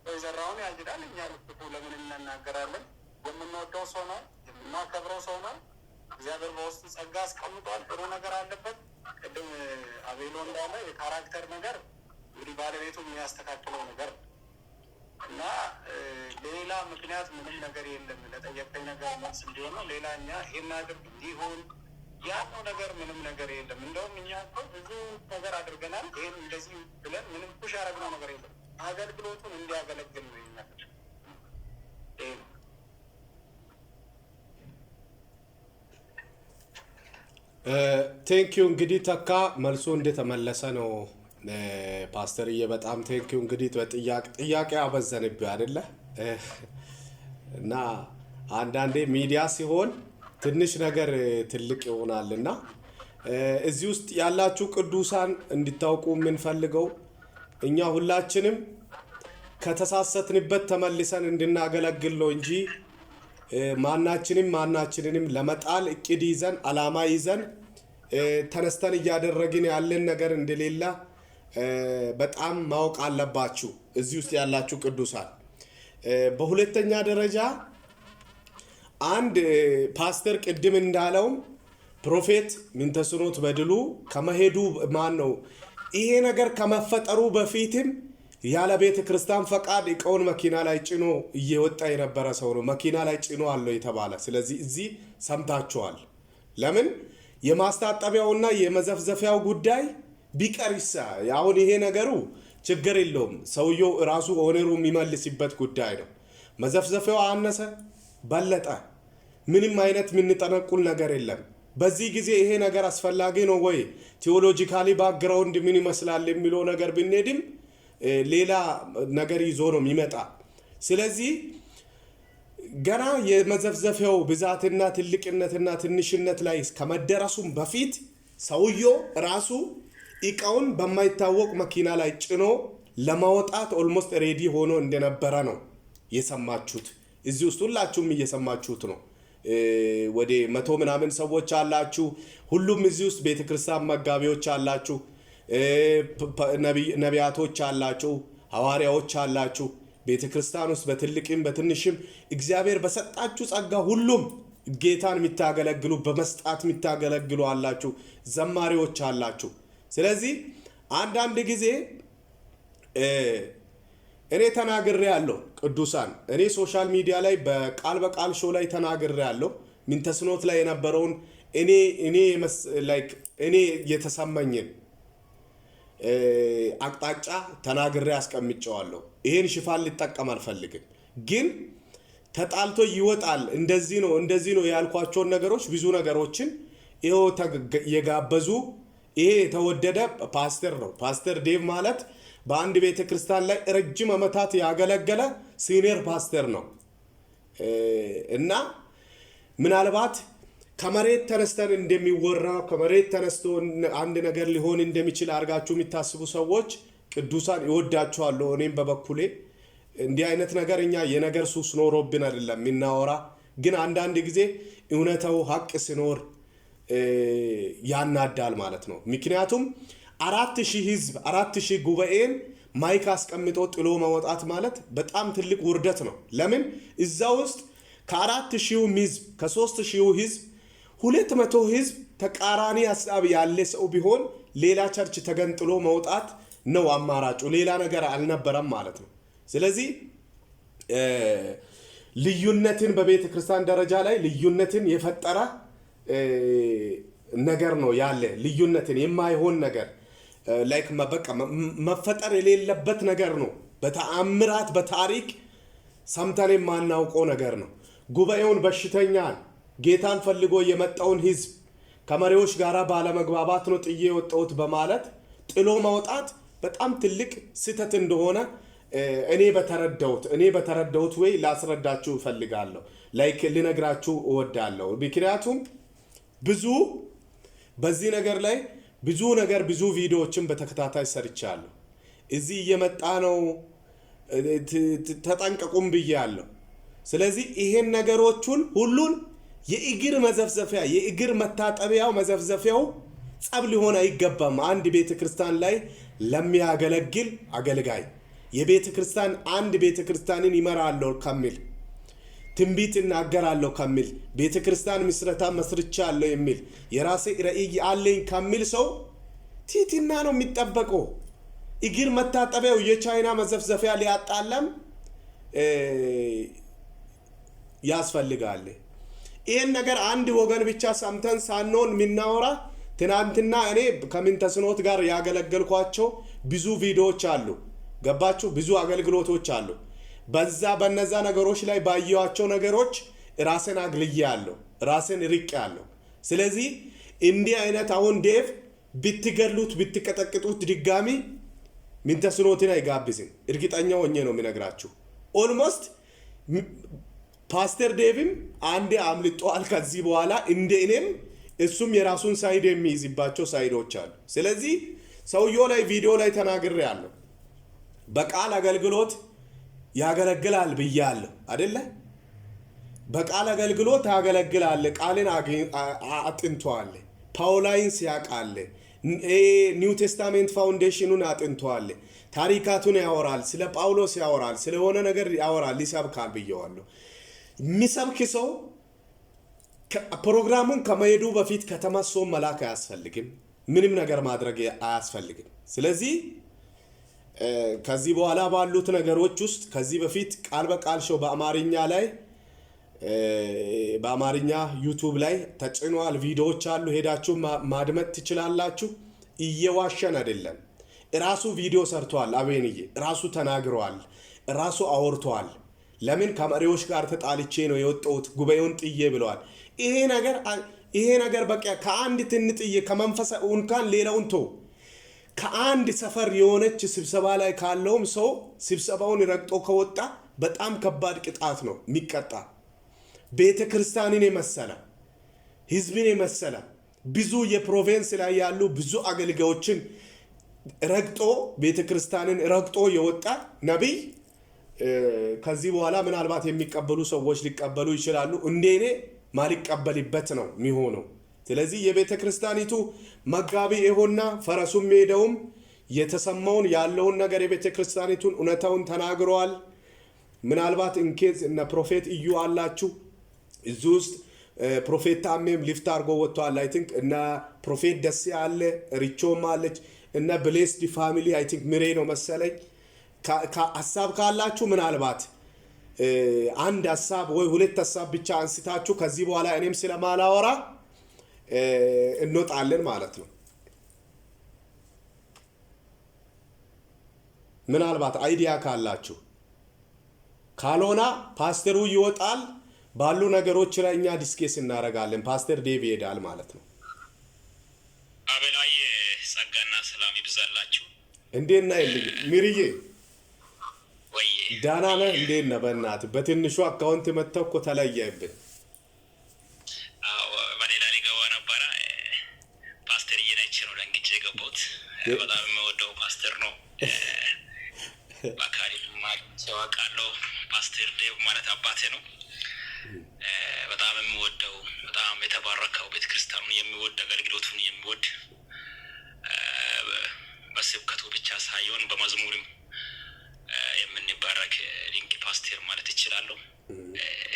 የዘራውን ያጭዳል። እኛ ልክፉ ለምን እናናገራለን? የምንወደው ሰው ነው፣ የምናከብረው ሰው ነው። እግዚአብሔር በውስጡ ጸጋ አስቀምጧል። ጥሩ ነገር አለበት። ቅድም አቤሎ እንዳለ የካራክተር ነገር እንግዲህ ባለቤቱ የሚያስተካክለው ነገር እና ሌላ ምክንያት ምንም ነገር የለም። ለጠየቀኝ ነገር መልስ እንዲሆን ነው። ሌላ እኛ ይሄን አድርግ እንዲሆን ያለው ነገር ምንም ነገር የለም። እንደውም እኛ እኮ ብዙ ነገር አድርገናል። ይህም እንደዚህ ብለን ምንም ፑሽ ያደረግነው ነገር የለም። አገልግሎቱን እንዲያገለግል ነው ይኛል። ቴንኪዩ። እንግዲህ ተካ መልሶ እንደተመለሰ ነው ፓስተርዬ። በጣም ቴንኪዩ። እንግዲህ ጥያቄ አበዘንብህ አይደለ? እና አንዳንዴ ሚዲያ ሲሆን ትንሽ ነገር ትልቅ ይሆናል እና እዚህ ውስጥ ያላችሁ ቅዱሳን እንዲታውቁ የምንፈልገው እኛ ሁላችንም ከተሳሰትንበት ተመልሰን እንድናገለግል ነው እንጂ ማናችንንም ለመጣል እቅድ ይዘን አላማ ይዘን ተነስተን እያደረግን ያለን ነገር እንደሌለ በጣም ማወቅ አለባችሁ እዚህ ውስጥ ያላችሁ ቅዱሳን። በሁለተኛ ደረጃ አንድ ፓስተር ቅድም እንዳለው ፕሮፌት ምንተስኖት በድሉ ከመሄዱ ማን ነው ይሄ ነገር ከመፈጠሩ በፊትም ያለ ቤተ ክርስቲያን ፈቃድ እቃውን መኪና ላይ ጭኖ እየወጣ የነበረ ሰው ነው። መኪና ላይ ጭኖ አለው የተባለ። ስለዚህ እዚህ ሰምታችኋል። ለምን የማስታጠቢያውና የመዘፍዘፊያው ጉዳይ ቢቀርሳ አሁን ይሄ ነገሩ ችግር የለውም። ሰውየው ራሱ ኦነሩ የሚመልስበት ጉዳይ ነው። መዘፍዘፊያው አነሰ በለጠ ምንም አይነት የምንጠነቁል ነገር የለም። በዚህ ጊዜ ይሄ ነገር አስፈላጊ ነው ወይ ቴዎሎጂካሊ ባክግራውንድ ምን ይመስላል የሚለው ነገር ብንሄድም ሌላ ነገር ይዞ ነው የሚመጣ። ስለዚህ ገና የመዘፍዘፊያው ብዛትና ትልቅነትና ትንሽነት ላይ ከመደረሱም በፊት ሰውየው ራሱ እቃውን በማይታወቅ መኪና ላይ ጭኖ ለማውጣት ኦልሞስት ሬዲ ሆኖ እንደነበረ ነው የሰማችሁት። እዚህ ውስጥ ሁላችሁም እየሰማችሁት ነው። ወደ 100 ምናምን ሰዎች አላችሁ። ሁሉም እዚህ ውስጥ ቤተክርስቲያን መጋቢዎች አላችሁ፣ ነቢያቶች አላችሁ፣ ሐዋርያዎች አላችሁ። ቤተክርስቲያን ውስጥ በትልቅም በትንሽም እግዚአብሔር በሰጣችሁ ጸጋ ሁሉም ጌታን የሚታገለግሉ በመስጣት የሚታገለግሉ አላችሁ፣ ዘማሪዎች አላችሁ። ስለዚህ አንዳንድ ጊዜ እኔ ተናግሬ ያለው ቅዱሳን እኔ ሶሻል ሚዲያ ላይ በቃል በቃል ሾው ላይ ተናግሬ ያለው ምንተስኖት ላይ የነበረውን እኔ የተሰማኝን አቅጣጫ ተናግሬ አስቀምጨዋለሁ። ይሄን ሽፋን ልጠቀም አልፈልግም። ግን ተጣልቶ ይወጣል እንደዚህ ነው ያልኳቸውን ነገሮች ብዙ ነገሮችን ይሄው የጋበዙ ይሄ የተወደደ ፓስተር ነው። ፓስተር ዴቭ ማለት በአንድ ቤተ ክርስቲያን ላይ ረጅም ዓመታት ያገለገለ ሲኒየር ፓስተር ነው እና ምናልባት ከመሬት ተነስተን እንደሚወራው ከመሬት ተነስቶ አንድ ነገር ሊሆን እንደሚችል አርጋችሁ የሚታስቡ ሰዎች ቅዱሳን ይወዳችኋለሁ። እኔም በበኩሌ እንዲህ አይነት ነገር እኛ የነገር ሱስ ኖሮብን አይደለም እናወራ። ግን አንዳንድ ጊዜ እውነታው ሀቅ ሲኖር ያናዳል ማለት ነው። ምክንያቱም 4000 ህዝብ 4000 ጉባኤን ማይክ አስቀምጦ ጥሎ ማውጣት ማለት በጣም ትልቅ ውርደት ነው። ለምን እዛ ውስጥ ከ4000 ህዝብ ከ3000 ህዝብ 200 ህዝብ ተቃራኒ ሐሳብ ያለ ሰው ቢሆን ሌላ ቸርች ተገንጥሎ መውጣት ነው አማራጩ። ሌላ ነገር አልነበረም ማለት ነው። ስለዚህ ልዩነትን በቤተ ክርስቲያን ደረጃ ላይ ልዩነትን የፈጠረ ነገር ነው ያለ። ልዩነትን የማይሆን ነገር ላይክ በቃ መፈጠር የሌለበት ነገር ነው። በተአምራት በታሪክ ሰምተን የማናውቀው ነገር ነው። ጉባኤውን በሽተኛን ጌታን ፈልጎ የመጣውን ህዝብ ከመሪዎች ጋር ባለመግባባት ነው ጥዬ የወጣሁት በማለት ጥሎ ማውጣት በጣም ትልቅ ስህተት እንደሆነ እኔ በተረዳሁት ወይ ላስረዳችሁ እፈልጋለሁ። ላይክ ልነግራችሁ እወዳለሁ። ምክንያቱም በዚህ ነገር ላይ ብዙ ቪዲዮዎችን በተከታታይ ሰርቻለሁ። እዚህ እየመጣ ነው ተጠንቀቁም ብያለሁ። ስለዚህ ይሄን ነገሮቹን ሁሉን የእግር መዘፍዘፊያ የእግር መታጠቢያው መዘፍዘፊያው ጸብ ሊሆን አይገባም። አንድ ቤተክርስቲያን ላይ ለሚያገለግል አገልጋይ የቤተክርስቲያን አንድ ቤተክርስቲያንን ይመራለሁ ከሚል ትንቢት እናገራለሁ ከሚል ቤተክርስቲያን ምስረታ መስርቻለሁ የሚል የራሴ ራእይ አለኝ ከሚል ሰው ትህትና ነው የሚጠበቀው። እግር መታጠቢያው የቻይና መዘፍዘፊያ ሊያጣለም ያስፈልጋል። ይሄን ነገር አንድ ወገን ብቻ ሰምተን ሳንሆን ምናወራ ትናንትና እኔ ከምንተስኖት ጋር ያገለገልኳቸው ብዙ ቪዲዮዎች አሉ። ገባችሁ? ብዙ አገልግሎቶች አሉ። በነዛ ነገሮች ላይ ባየዋቸው ነገሮች ራስን አግልያለሁ፣ ራስን ርቄያለሁ። ስለዚህ እንዲህ አይነት አሁን ዴቭ ብትገሉት ብትቀጠቅጡት ድጋሚ ምንተስኖትን አይጋብዝም። እርግጠኛ ሆኜ ነው የሚነግራችሁ። ኦልሞስት ፓስተር ዴቭም አንዴ አምልጧል። ከዚህ በኋላ እንደ እኔም እሱም የራሱን ሳይድ የሚይዝባቸው ሳይዶች አሉ። ስለዚህ ሰውየው ላይ ቪዲዮ ላይ ተናግሬያለሁ። በቃል አገልግሎት ያገለግላል ብያለሁ አይደለ? በቃል አገልግሎት ያገለግላል። ቃልን አጥንቷል። ፓውላይንስ ያውቃል። ኒው ቴስታሜንት ፋውንዴሽኑን አጥንቷል። ታሪካቱን ያወራል። ስለ ጳውሎስ ያወራል። ስለሆነ ነገር ያወራል፣ ይሰብካል ብየዋለሁ። የሚሰብክ ሰው ፕሮግራሙን ከመሄዱ በፊት ከተመሶ መላክ አያስፈልግም። ምንም ነገር ማድረግ አያስፈልግም። ስለዚህ ከዚህ በኋላ ባሉት ነገሮች ውስጥ ከዚህ በፊት ቃል በቃል ሾው በአማርኛ ላይ በአማርኛ ዩቲዩብ ላይ ተጭኗል። ቪዲዮዎች አሉ፣ ሄዳችሁ ማድመጥ ትችላላችሁ። እየዋሸን አይደለም። ራሱ ቪዲዮ ሰርቷል። አቤንዬ ራሱ ተናግሯል፣ ራሱ አወርቷል። ለምን ከመሪዎች ጋር ተጣልቼ ነው የወጣሁት ጉባኤውን ጥዬ ብለዋል። ይሄ ነገር በቃ ከአንድ ትንጥዬ ከመንፈሳ እንኳን ሌላውን ተው ከአንድ ሰፈር የሆነች ስብሰባ ላይ ካለውም ሰው ስብሰባውን ረግጦ ከወጣ በጣም ከባድ ቅጣት ነው የሚቀጣ። ቤተ ክርስቲያንን የመሰለ ህዝብን የመሰለ ብዙ የፕሮቪንስ ላይ ያሉ ብዙ አገልጋዮችን ረግጦ ቤተ ክርስቲያንን ረግጦ የወጣ ነቢይ ከዚህ በኋላ ምናልባት የሚቀበሉ ሰዎች ሊቀበሉ ይችላሉ። እንደኔ ማሊቀበልበት ነው የሚሆነው። ስለዚህ የቤተ ክርስቲያኒቱ መጋቢ የሆና ፈረሱም ሄደውም የተሰማውን ያለውን ነገር የቤተ ክርስቲያኒቱን እውነታውን ተናግረዋል። ምናልባት እንኬዝ እነ ፕሮፌት እዩ አላችሁ እዚህ ውስጥ ፕሮፌት ታሜም ሊፍት አድርጎ ወጥቷል። አይ ቲንክ እና ፕሮፌት ደሴ አለ፣ ሪቾም አለች እና ብሌስድ ፋሚሊ አይ ቲንክ ምሬ ነው መሰለኝ። ሀሳብ ካላችሁ ምናልባት አንድ ሀሳብ ወይ ሁለት ሀሳብ ብቻ አንስታችሁ ከዚህ በኋላ እኔም ስለማላወራ እንወጣለን ማለት ነው። ምናልባት አይዲያ ካላችሁ፣ ካልሆነ ፓስተሩ ይወጣል። ባሉ ነገሮች ላይ እኛ ዲስኬስ እናደርጋለን። ፓስተር ዴቭ ይሄዳል ማለት ነው። አቤላዬ ጸጋና ሰላም ይብዛላችሁ። እንዴት ነህ ሚሪዬ? ወይ ዳና ነህ? እንዴት ነህ? በእናትህ በትንሹ አካውንት መተው እኮ ተለየብን። አዎ በሌላ ሊገባ ነበረ። ፓስተር እየነች ነው ደንግጬ የገባሁት። በጣም የምወደው ፓስተር ነው። በአካል ማዋቃለሁ። ፓስተር ዴቭ ማለት አባቴ ነው። በጣም የምወደው በጣም የተባረከው ቤተክርስቲያኑን የሚወድ አገልግሎቱን የሚወድ በስብከቱ ብቻ ሳይሆን በመዝሙርም የምንባረክ ድንቅ ፓስተር ማለት ይችላለሁ።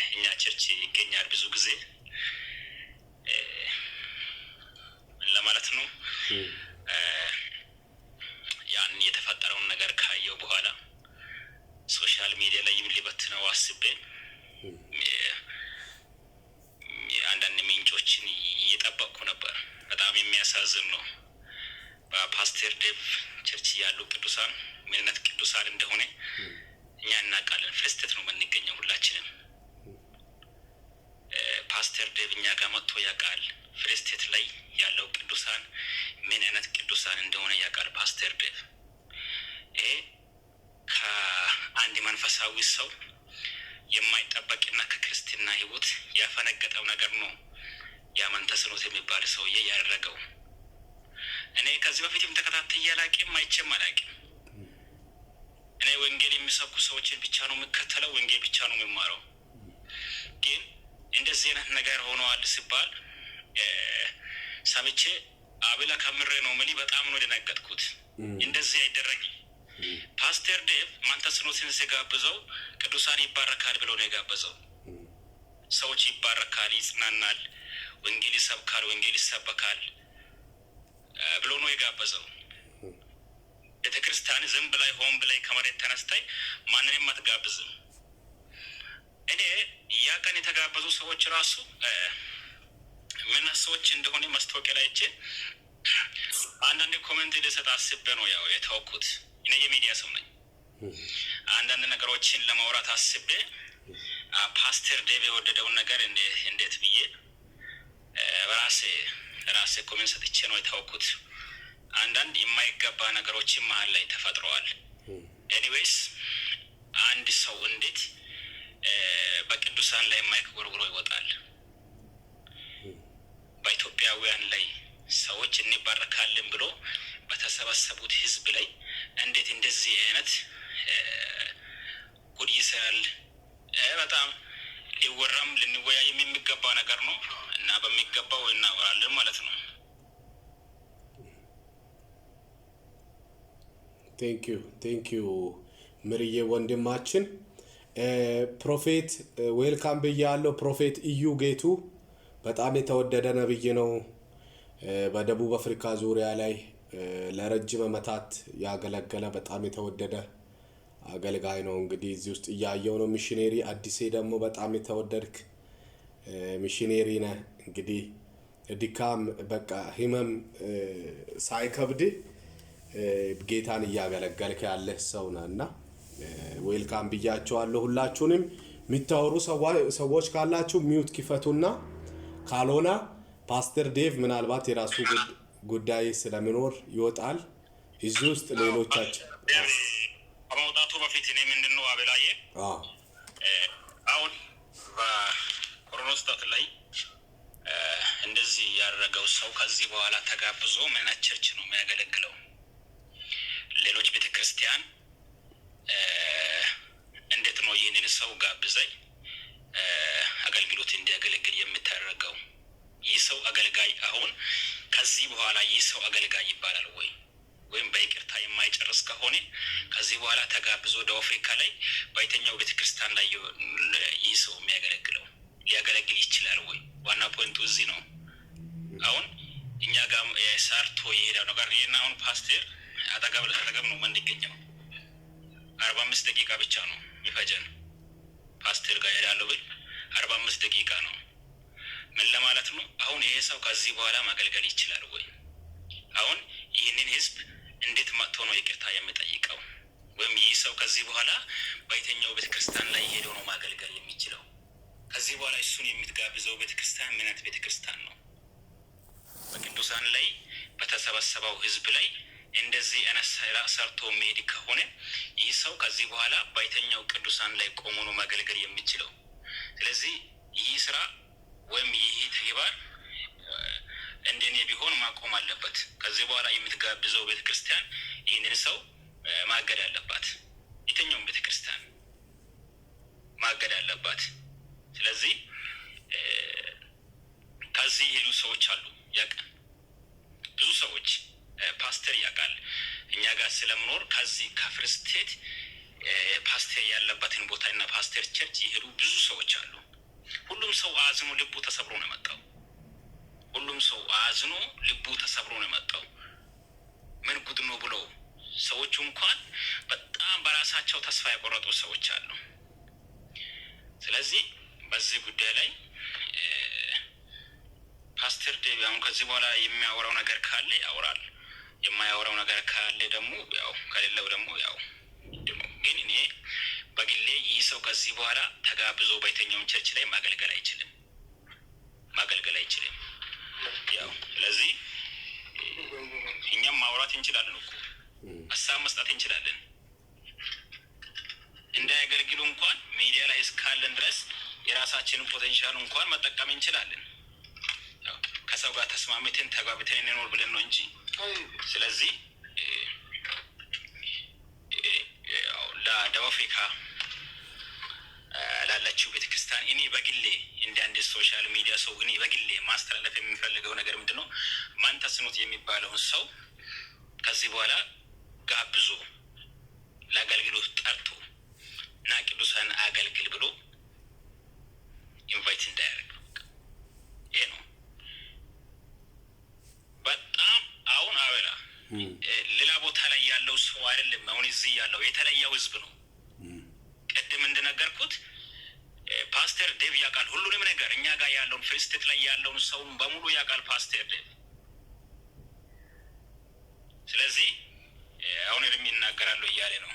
እኛ ቸርች ይገኛል ብዙ ጊዜ ለማለት ነው። ያን የተፈጠረውን ነገር ካየው በኋላ ሶሻል ሚዲያ ላይ ሊበትነው አስቤ አንዳንድ ምንጮችን እየጠበቅኩ ነበር። በጣም የሚያሳዝን ነው። በፓስተር ዴቭ ቸርች ያሉ ቅዱሳን ምን አይነት ቅዱሳን እንደሆነ እኛ እናውቃለን። ፍልስጤት ነው የምንገኘው ሁላችንም። ፓስተር ዴቭ እኛ ጋር መጥቶ ያውቃል። ፍልስጤት ላይ ያለው ቅዱሳን ምን አይነት ቅዱሳን እንደሆነ ያውቃል ፓስተር ዴቭ። ይሄ ከአንድ መንፈሳዊ ሰው የማይጠበቅና ከክርስትና ህይወት ያፈነገጠው ነገር ነው ያ መንተስኖት የሚባል ሰውዬ ያደረገው። እኔ ከዚህ በፊትም ተከታተየ አላውቅም፣ አይቼም አላውቅም። እኔ ወንጌል የሚሰብኩ ሰዎችን ብቻ ነው የምከተለው፣ ወንጌል ብቻ ነው የምማረው። ግን እንደዚህ አይነት ነገር ሆነዋል ሲባል ሰምቼ አቤላ ከምሬ ነው ምሊ በጣም ነው ደነገጥኩት። እንደዚህ አይደረግም። ፓስተር ዴቭ መንተስኖትን ሲጋብዘው ቅዱሳን ይባረካል ብሎ ነው የጋበዘው። ሰዎች ይባረካል፣ ይጽናናል፣ ወንጌል ይሰብካል፣ ወንጌል ይሰበካል ብሎ ነው የጋበዘው። ቤተክርስቲያን ዝም ብላይ ሆን ብላይ ከመሬት ተነስታይ ማንንም አትጋብዝም። እኔ ያ ቀን የተጋበዙ ሰዎች ራሱ ምን ሰዎች እንደሆነ ማስታወቂያ ላይ እቺ አንዳንድ ኮሜንት ልሰጥ አስቤ ነው ያው የተወኩት። እኔ የሚዲያ ሰው ነኝ። አንዳንድ ነገሮችን ለማውራት አስቤ ፓስተር ዴቭ የወደደውን ነገር እንዴት ብዬ ራሴ ኮሜንት ሰጥቼ ነው የተወኩት። አንዳንድ የማይገባ ነገሮችን መሀል ላይ ተፈጥረዋል። ኤኒዌይስ አንድ ሰው እንዴት በቅዱሳን ላይ የማይክወርውሮ ይወጣል? በኢትዮጵያውያን ላይ ሰዎች እንባረካለን ብሎ በተሰበሰቡት ህዝብ ላይ እንዴት እንደዚህ አይነት ጉድ ይሰራል? በጣም ሊወራም ልንወያይም የሚገባ ነገር ነው እና በሚገባው እናወራለን ማለት ነው። ቴንክ ዩ ምርዬ ወንድማችን። ፕሮፌት ዌልካም ብያለሁ። ፕሮፌት እዩ ጌቱ በጣም የተወደደ ነብይ ነው። በደቡብ አፍሪካ ዙሪያ ላይ ለረጅም ዓመታት ያገለገለ በጣም የተወደደ አገልጋይ ነው። እንግዲህ እዚህ ውስጥ እያየው ነው። ሚሽነሪ አዲሴ ደግሞ በጣም የተወደድክ ሚሽነሪ ነህ። እንግዲህ ድካም በቃ ህመም ሳይከብድ ጌታን እያገለገልክ ያለህ ሰው ነህ እና ዌልካም ብያቸዋለሁ። ሁላችሁንም የሚታወሩ ሰዎች ካላችሁ ሚውት ክፈቱና፣ ካልሆነ ፓስተር ዴቭ ምናልባት የራሱ ጉዳይ ስለሚኖር ይወጣል። እዚህ ውስጥ ሌሎቻችን ከመውጣቱ በፊት እኔ ምንድነው አበላዬ አሁን በኮሮኖስታት ላይ እንደዚህ ያደረገው ሰው ከዚህ በኋላ ተጋብዞ ምን ቸርች ነው የሚያገለግለው? ሌሎች ቤተክርስቲያን እንዴት ነው ይህንን ሰው ጋብዘኝ አገልግሎት እንዲያገለግል የምታደርገው? ይህ ሰው አገልጋይ አሁን ከዚህ በኋላ ይህ ሰው አገልጋይ ይባላል ወይ? ወይም በይቅርታ የማይጨርስ ከሆነ ከዚህ በኋላ ተጋብዞ ደቡብ አፍሪካ ላይ በየትኛው ቤተክርስቲያን ላይ ይህ ሰው የሚያገለግለው ሊያገለግል ይችላል ወይ? ዋና ፖይንቱ እዚህ ነው። አሁን እኛ ጋር ሰርቶ የሄደው ነገር ይህን አሁን ፓስተር አጠገብ ነው የምንገኘው። 45 ደቂቃ ብቻ ነው የሚፈጀን። ፓስተር ጋር ሄዳለሁ ብል 45 ደቂቃ ነው። ምን ለማለት ነው? አሁን ይሄ ሰው ከዚህ በኋላ ማገልገል ይችላል ወይ? አሁን ይህንን ህዝብ እንዴት መጥቶ ነው ይቅርታ የሚጠይቀው? ወይም ይህ ሰው ከዚህ በኋላ በየትኛው ቤተክርስቲያን ላይ ሄዶ ነው ማገልገል የሚችለው? ከዚህ በኋላ እሱን የምትጋብዘው ቤተክርስቲያን ምን አይነት ቤተክርስቲያን ነው? በቅዱሳን ላይ በተሰበሰበው ህዝብ ላይ እንደዚህ አይነት ስራ ሰርቶ የሚሄድ ከሆነ ይህ ሰው ከዚህ በኋላ በየትኛው ቅዱሳን ላይ ቆሞ ነው ማገልገል የሚችለው? ስለዚህ ይህ ስራ ወይም ይህ ተግባር እንደኔ ቢሆን ማቆም አለበት። ከዚህ በኋላ የምትጋብዘው ቤተክርስቲያን ይህንን ሰው ማገድ አለባት። የትኛውም ቤተክርስቲያን ማገድ አለባት። ስለዚህ ከዚህ ሄዱ ሰዎች አሉ ያውቃል። ብዙ ሰዎች ፓስተር ያውቃል። እኛ ጋር ስለምኖር ከዚህ ከፍርስቴት ፓስተር ያለበትን ቦታ እና ፓስተር ቸርች የሄዱ ብዙ ሰዎች አሉ። ሁሉም ሰው አዝኖ ልቡ ተሰብሮ ነው የመጣው። ሁሉም ሰው አዝኖ ልቡ ተሰብሮ ነው የመጣው። ምን ጉድ ነው ብሎ ሰዎቹ እንኳን በጣም በራሳቸው ተስፋ ያቆረጡ ሰዎች አሉ። ስለዚህ በዚህ ጉዳይ ላይ ፓስተር ዴቭ አሁን ከዚህ በኋላ የሚያወራው ነገር ካለ ያወራል። የማያወራው ነገር ካለ ደግሞ ያው ከሌለው ደግሞ ያው ግን እኔ በግሌ ይህ ሰው ከዚህ በኋላ ተጋብዞ በየትኛውም ቸርች ላይ ማገልገል አይችልም። ያው ስለዚህ እኛም ማውራት እንችላለን እኮ ሀሳብ መስጠት እንችላለን። እንዳያገለግሉ እንኳን ሚዲያ ላይ እስካለን ድረስ የራሳችንን ፖቴንሻል እንኳን መጠቀም እንችላለን። ያው ከሰው ጋር ተስማምተን ተግባብተን እንኖር ብለን ነው እንጂ። ስለዚህ ለደቡብ አፍሪካ ላላችሁ ቤተክርስቲያን እኔ በግሌ እንደ አንድ ሶሻል ሚዲያ ሰው እኔ በግሌ ማስተላለፍ የሚፈልገው ነገር ምንድነው? ማንተስኖት የሚባለውን ሰው ከዚህ በኋላ ጋብዞ ለአገልግሎት ጠርቶ እና ቅዱሳን አገልግል ብሎ ኢንቫይት እንዳያደርግ ይሄ ነው። በጣም አሁን አበላ ሌላ ቦታ ላይ ያለው ሰው አይደለም። አሁን እዚህ ያለው የተለየው ህዝብ ነው። ቅድም እንደነገርኩት ፓስተር ዴቭ ያውቃል ሁሉንም ነገር። እኛ ጋር ያለውን ፍሪስቴት ላይ ያለውን ሰውን በሙሉ ያውቃል ፓስተር ዴቭ። ስለዚህ አሁን የሚናገራለሁ እያለ ነው